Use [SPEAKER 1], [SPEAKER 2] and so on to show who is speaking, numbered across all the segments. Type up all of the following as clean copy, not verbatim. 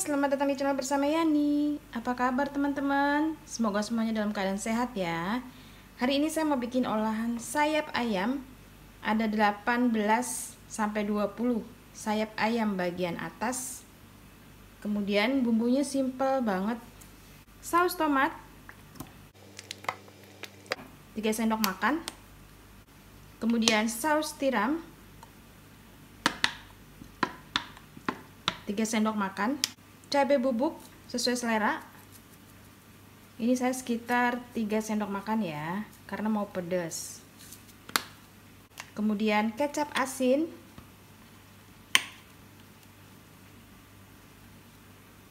[SPEAKER 1] selamat datang di channel bersama Yani. Apa kabar teman-teman? Semoga semuanya dalam keadaan sehat ya. Hari ini saya mau bikin olahan sayap ayam. Ada 18 sampai 20 sayap ayam bagian atas. Kemudian bumbunya simple banget. Saus tomat 3 sendok makan. Kemudian saus tiram 3 sendok makan. Cabai bubuk sesuai selera. Ini saya sekitar 3 sendok makan ya, karena mau pedas. Kemudian kecap asin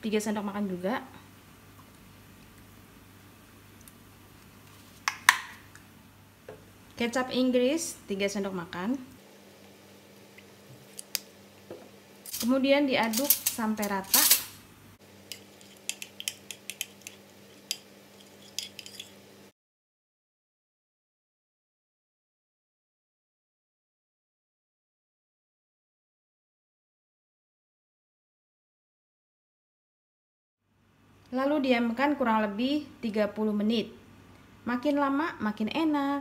[SPEAKER 1] 3 sendok makan juga. Kecap Inggris 3 sendok makan. Kemudian diaduk sampai rata. Lalu diamkan kurang lebih 30 menit. Makin lama makin enak.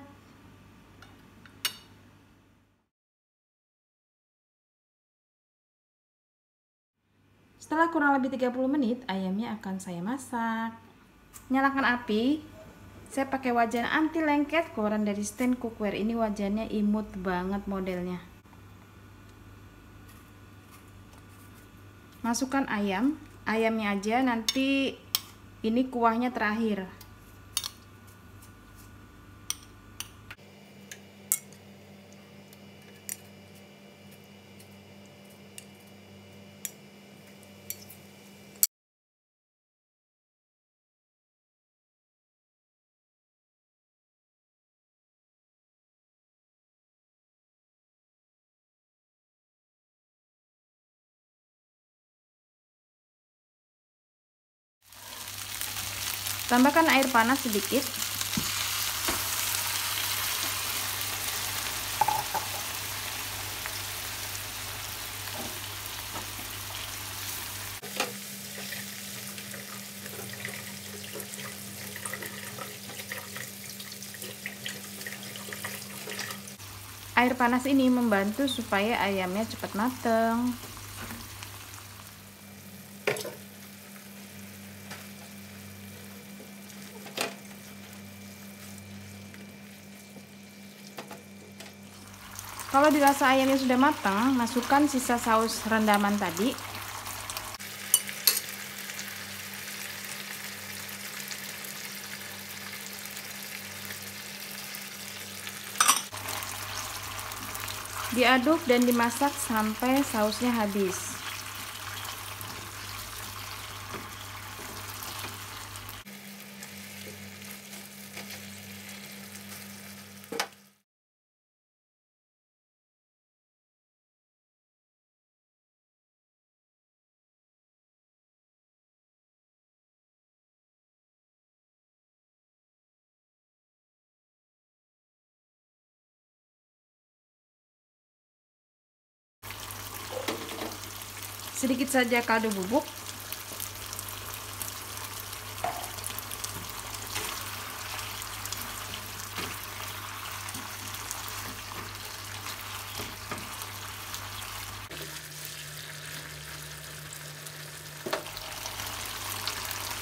[SPEAKER 1] Setelah kurang lebih 30 menit, ayamnya akan saya masak. Nyalakan api. Saya pakai wajan anti lengket keluaran dari stand cookware. Ini wajannya imut banget modelnya. Masukkan ayamnya aja, nanti ini kuahnya terakhir. Tambahkan air panas sedikit. Air panas ini membantu supaya ayamnya cepat mateng. Kalau dirasa ayamnya sudah matang, masukkan sisa saus rendaman tadi. Diaduk dan dimasak sampai sausnya habis. Sedikit saja kaldu bubuk.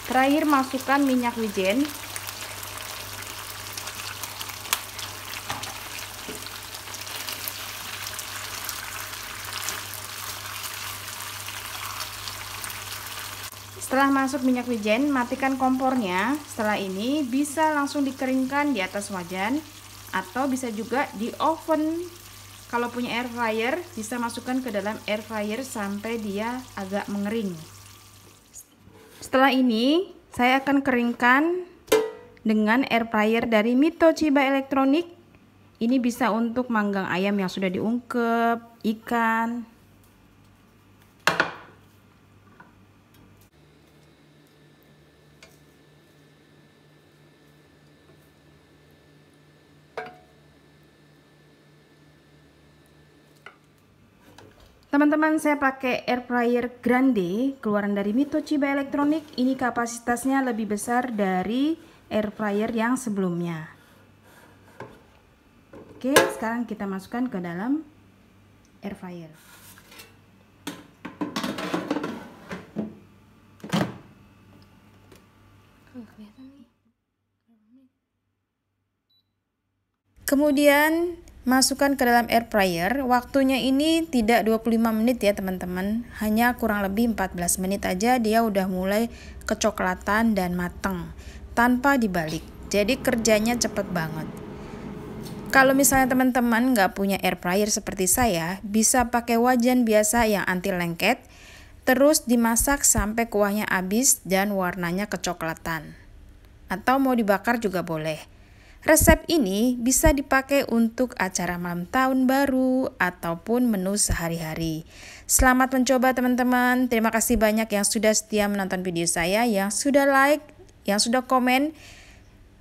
[SPEAKER 1] Terakhir masukkan minyak wijen. Setelah masuk minyak wijen, matikan kompornya. Setelah ini bisa langsung dikeringkan di atas wajan atau bisa juga di oven. Kalau punya air fryer, bisa masukkan ke dalam air fryer sampai dia agak mengering. Setelah ini, saya akan keringkan dengan air fryer dari Mito Chiba Elektronik. Ini bisa untuk manggang ayam yang sudah diungkep, ikan. Teman-teman, saya pakai air fryer grande keluaran dari Mitochiba Elektronik. Ini kapasitasnya lebih besar dari air fryer yang sebelumnya. Oke, sekarang kita masukkan ke dalam air fryer. Kemudian masukkan ke dalam air fryer. Waktunya ini tidak 25 menit ya teman-teman, hanya kurang lebih 14 menit aja dia udah mulai kecoklatan dan matang tanpa dibalik. Jadi kerjanya cepet banget. Kalau misalnya teman-teman nggak punya air fryer seperti saya, bisa pakai wajan biasa yang anti lengket, terus dimasak sampai kuahnya habis dan warnanya kecoklatan. Atau mau dibakar juga boleh. Resep ini bisa dipakai untuk acara malam tahun baru ataupun menu sehari-hari. Selamat mencoba teman-teman. Terima kasih banyak yang sudah setia menonton video saya, yang sudah like, yang sudah komen.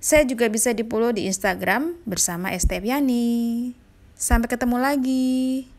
[SPEAKER 1] Saya juga bisa di-follow di Instagram bersama Esteviani. Sampai ketemu lagi.